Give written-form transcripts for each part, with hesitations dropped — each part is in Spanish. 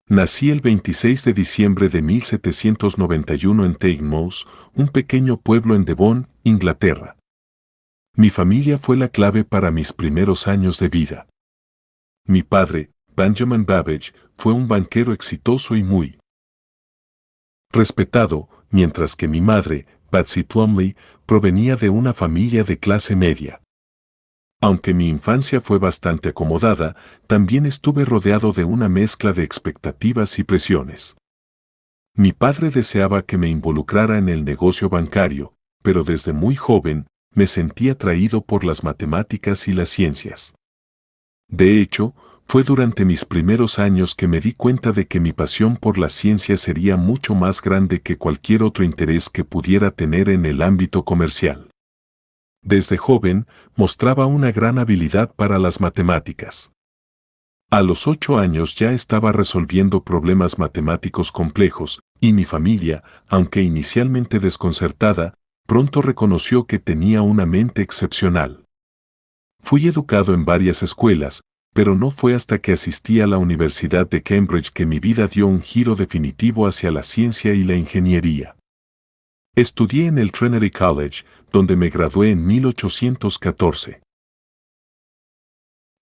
Nací el 26 de diciembre de 1791 en Teignmouth, un pequeño pueblo en Devon, Inglaterra. Mi familia fue la clave para mis primeros años de vida. Mi padre, Benjamin Babbage, fue un banquero exitoso y muy respetado, mientras que mi madre, Betsy Twomley, provenía de una familia de clase media. Aunque mi infancia fue bastante acomodada, también estuve rodeado de una mezcla de expectativas y presiones. Mi padre deseaba que me involucrara en el negocio bancario, pero desde muy joven me sentí atraído por las matemáticas y las ciencias. De hecho, fue durante mis primeros años que me di cuenta de que mi pasión por la ciencia sería mucho más grande que cualquier otro interés que pudiera tener en el ámbito comercial. Desde joven, mostraba una gran habilidad para las matemáticas. A los 8 años ya estaba resolviendo problemas matemáticos complejos, y mi familia, aunque inicialmente desconcertada, pronto reconoció que tenía una mente excepcional. Fui educado en varias escuelas, pero no fue hasta que asistí a la Universidad de Cambridge que mi vida dio un giro definitivo hacia la ciencia y la ingeniería. Estudié en el Trinity College, donde me gradué en 1814.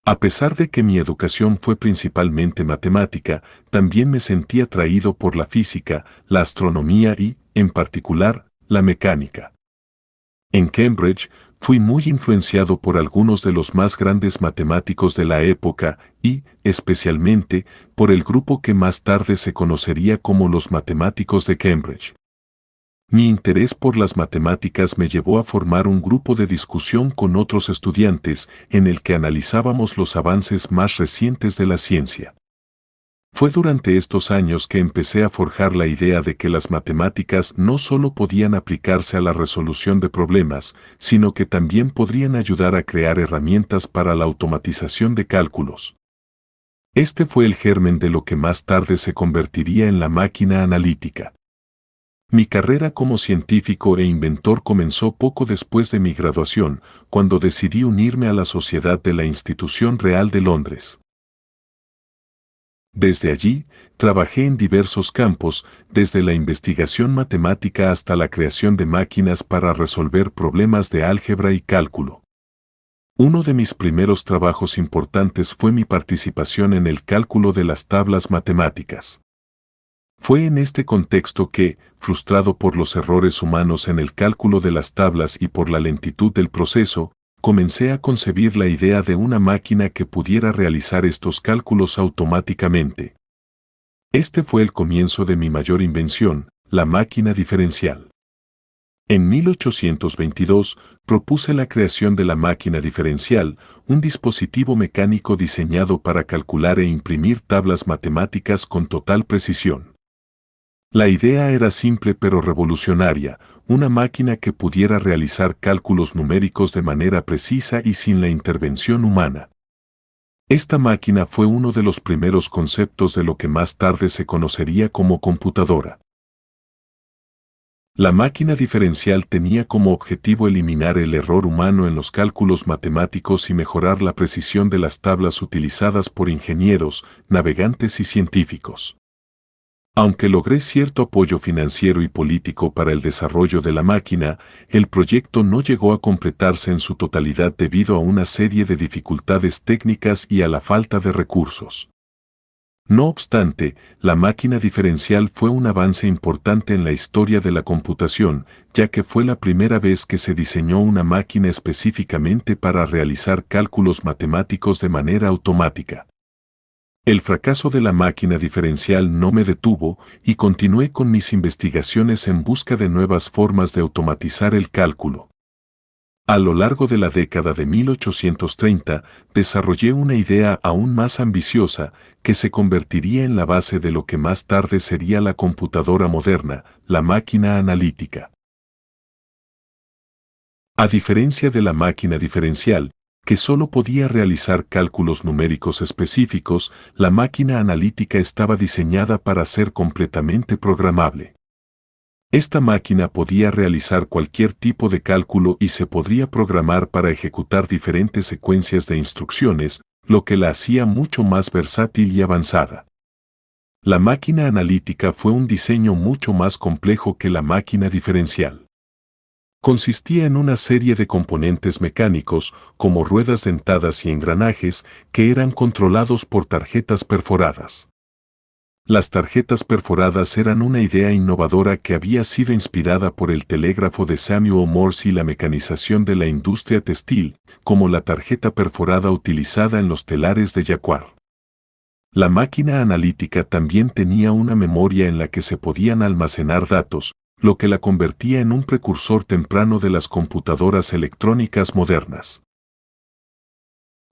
A pesar de que mi educación fue principalmente matemática, también me sentí atraído por la física, la astronomía y, en particular, la mecánica. En Cambridge, fui muy influenciado por algunos de los más grandes matemáticos de la época y, especialmente, por el grupo que más tarde se conocería como los matemáticos de Cambridge. Mi interés por las matemáticas me llevó a formar un grupo de discusión con otros estudiantes en el que analizábamos los avances más recientes de la ciencia. Fue durante estos años que empecé a forjar la idea de que las matemáticas no solo podían aplicarse a la resolución de problemas, sino que también podrían ayudar a crear herramientas para la automatización de cálculos. Este fue el germen de lo que más tarde se convertiría en la máquina analítica. Mi carrera como científico e inventor comenzó poco después de mi graduación, cuando decidí unirme a la Sociedad de la Institución Real de Londres. Desde allí, trabajé en diversos campos, desde la investigación matemática hasta la creación de máquinas para resolver problemas de álgebra y cálculo. Uno de mis primeros trabajos importantes fue mi participación en el cálculo de las tablas matemáticas. Fue en este contexto que, frustrado por los errores humanos en el cálculo de las tablas y por la lentitud del proceso, comencé a concebir la idea de una máquina que pudiera realizar estos cálculos automáticamente. Este fue el comienzo de mi mayor invención, la máquina diferencial. En 1822, propuse la creación de la máquina diferencial, un dispositivo mecánico diseñado para calcular e imprimir tablas matemáticas con total precisión. La idea era simple pero revolucionaria, una máquina que pudiera realizar cálculos numéricos de manera precisa y sin la intervención humana. Esta máquina fue uno de los primeros conceptos de lo que más tarde se conocería como computadora. La máquina diferencial tenía como objetivo eliminar el error humano en los cálculos matemáticos y mejorar la precisión de las tablas utilizadas por ingenieros, navegantes y científicos. Aunque logré cierto apoyo financiero y político para el desarrollo de la máquina, el proyecto no llegó a completarse en su totalidad debido a una serie de dificultades técnicas y a la falta de recursos. No obstante, la máquina diferencial fue un avance importante en la historia de la computación, ya que fue la primera vez que se diseñó una máquina específicamente para realizar cálculos matemáticos de manera automática. El fracaso de la máquina diferencial no me detuvo y continué con mis investigaciones en busca de nuevas formas de automatizar el cálculo. A lo largo de la década de 1830, desarrollé una idea aún más ambiciosa que se convertiría en la base de lo que más tarde sería la computadora moderna, la máquina analítica. A diferencia de la máquina diferencial, que solo podía realizar cálculos numéricos específicos, la máquina analítica estaba diseñada para ser completamente programable. Esta máquina podía realizar cualquier tipo de cálculo y se podría programar para ejecutar diferentes secuencias de instrucciones, lo que la hacía mucho más versátil y avanzada. La máquina analítica fue un diseño mucho más complejo que la máquina diferencial. Consistía en una serie de componentes mecánicos, como ruedas dentadas y engranajes, que eran controlados por tarjetas perforadas. Las tarjetas perforadas eran una idea innovadora que había sido inspirada por el telégrafo de Samuel Morse y la mecanización de la industria textil, como la tarjeta perforada utilizada en los telares de Jacquard. La máquina analítica también tenía una memoria en la que se podían almacenar datos, lo que la convertía en un precursor temprano de las computadoras electrónicas modernas.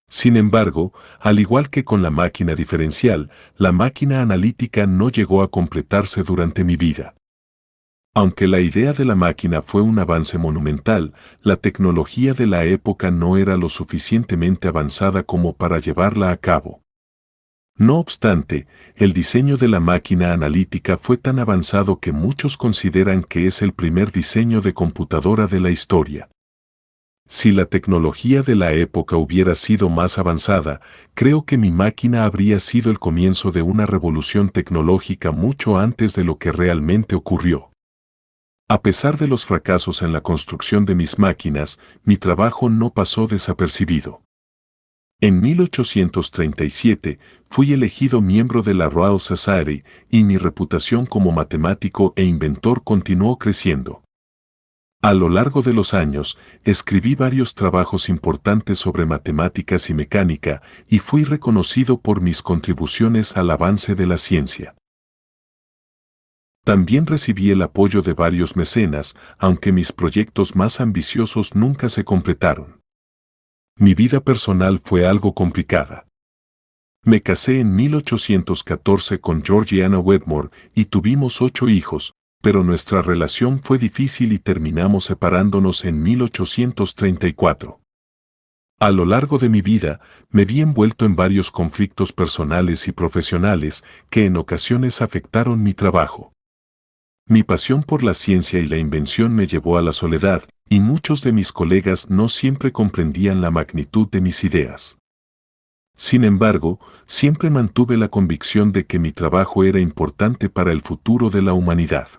Sin embargo, al igual que con la máquina diferencial, la máquina analítica no llegó a completarse durante mi vida. Aunque la idea de la máquina fue un avance monumental, la tecnología de la época no era lo suficientemente avanzada como para llevarla a cabo. No obstante, el diseño de la máquina analítica fue tan avanzado que muchos consideran que es el primer diseño de computadora de la historia. Si la tecnología de la época hubiera sido más avanzada, creo que mi máquina habría sido el comienzo de una revolución tecnológica mucho antes de lo que realmente ocurrió. A pesar de los fracasos en la construcción de mis máquinas, mi trabajo no pasó desapercibido. En 1837 fui elegido miembro de la Royal Society y mi reputación como matemático e inventor continuó creciendo. A lo largo de los años, escribí varios trabajos importantes sobre matemáticas y mecánica y fui reconocido por mis contribuciones al avance de la ciencia. También recibí el apoyo de varios mecenas, aunque mis proyectos más ambiciosos nunca se completaron. Mi vida personal fue algo complicada. Me casé en 1814 con Georgiana Wedmore y tuvimos 8 hijos, pero nuestra relación fue difícil y terminamos separándonos en 1834. A lo largo de mi vida, me vi envuelto en varios conflictos personales y profesionales que en ocasiones afectaron mi trabajo. Mi pasión por la ciencia y la invención me llevó a la soledad, y muchos de mis colegas no siempre comprendían la magnitud de mis ideas. Sin embargo, siempre mantuve la convicción de que mi trabajo era importante para el futuro de la humanidad.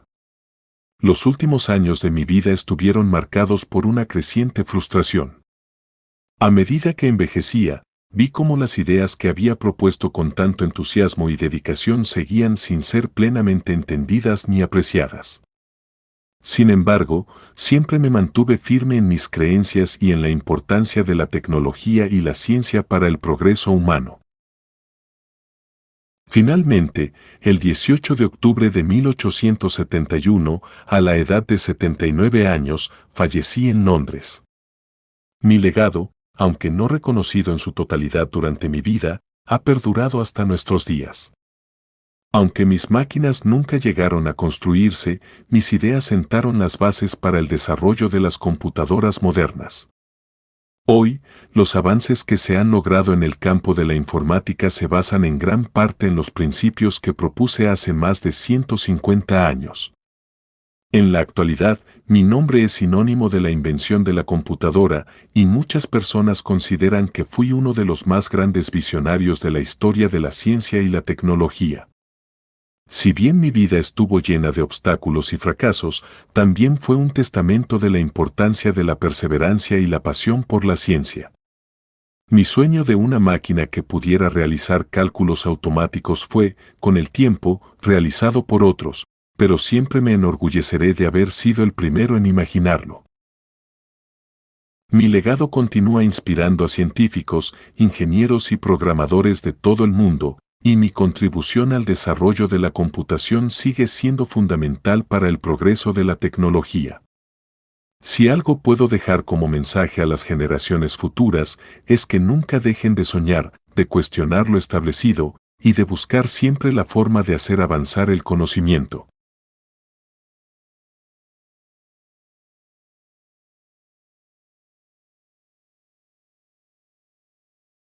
Los últimos años de mi vida estuvieron marcados por una creciente frustración. A medida que envejecía, vi cómo las ideas que había propuesto con tanto entusiasmo y dedicación seguían sin ser plenamente entendidas ni apreciadas. Sin embargo, siempre me mantuve firme en mis creencias y en la importancia de la tecnología y la ciencia para el progreso humano. Finalmente, el 18 de octubre de 1871, a la edad de 79 años, fallecí en Londres. Mi legado, aunque no reconocido en su totalidad durante mi vida, ha perdurado hasta nuestros días. Aunque mis máquinas nunca llegaron a construirse, mis ideas sentaron las bases para el desarrollo de las computadoras modernas. Hoy, los avances que se han logrado en el campo de la informática se basan en gran parte en los principios que propuse hace más de 150 años. En la actualidad, mi nombre es sinónimo de la invención de la computadora y muchas personas consideran que fui uno de los más grandes visionarios de la historia de la ciencia y la tecnología. Si bien mi vida estuvo llena de obstáculos y fracasos, también fue un testamento de la importancia de la perseverancia y la pasión por la ciencia. Mi sueño de una máquina que pudiera realizar cálculos automáticos fue, con el tiempo, realizado por otros, pero siempre me enorgulleceré de haber sido el primero en imaginarlo. Mi legado continúa inspirando a científicos, ingenieros y programadores de todo el mundo, y mi contribución al desarrollo de la computación sigue siendo fundamental para el progreso de la tecnología. Si algo puedo dejar como mensaje a las generaciones futuras, es que nunca dejen de soñar, de cuestionar lo establecido, y de buscar siempre la forma de hacer avanzar el conocimiento.